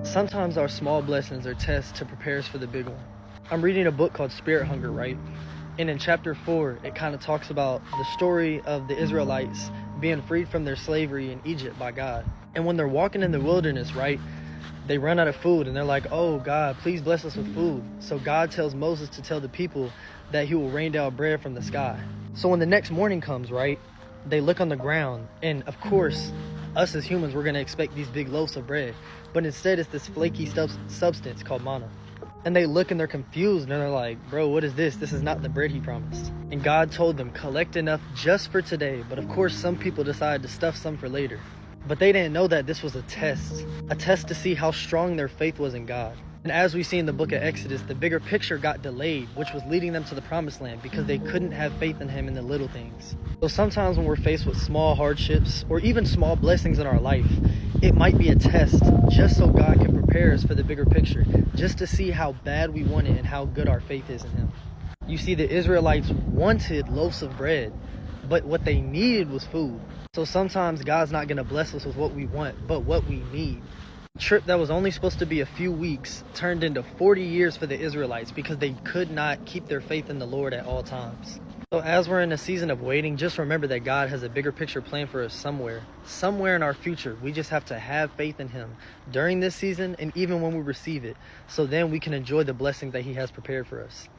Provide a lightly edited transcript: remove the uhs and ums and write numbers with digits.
Sometimes our small blessings are tests to prepare us for the big one. I'm reading a book called Spirit Hunger, right? And in chapter 4, it kind of talks about the story of the Israelites being freed from their slavery in Egypt by God. And when they're walking in the wilderness, right, they run out of food and they're like, oh God, please bless us with food. So God tells Moses to tell the people that he will rain down bread from the sky. So when the next morning comes, right, they look on the ground, and of course, us as humans, we're going to expect these big loaves of bread, but instead it's this flaky substance called manna. And they look and they're confused and they're like, bro, what is this? This is not the bread he promised. And God told them, collect enough just for today. But of course, some people decided to stuff some for later. But they didn't know that this was a test to see how strong their faith was in God. And as we see in the book of Exodus, the bigger picture got delayed, which was leading them to the promised land because they couldn't have faith in him in the little things. So sometimes when we're faced with small hardships or even small blessings in our life, it might be a test just so God can prepare us for the bigger picture, just to see how bad we want it and how good our faith is in him. You see, the Israelites wanted loaves of bread, but what they needed was food. So sometimes God's not going to bless us with what we want, but what we need. A trip that was only supposed to be a few weeks turned into 40 years for the Israelites because they could not keep their faith in the Lord at all times. So as we're in a season of waiting, just remember that God has a bigger picture planned for us somewhere in our future. We just have to have faith in him during this season and even when we receive it, so then we can enjoy the blessings that he has prepared for us.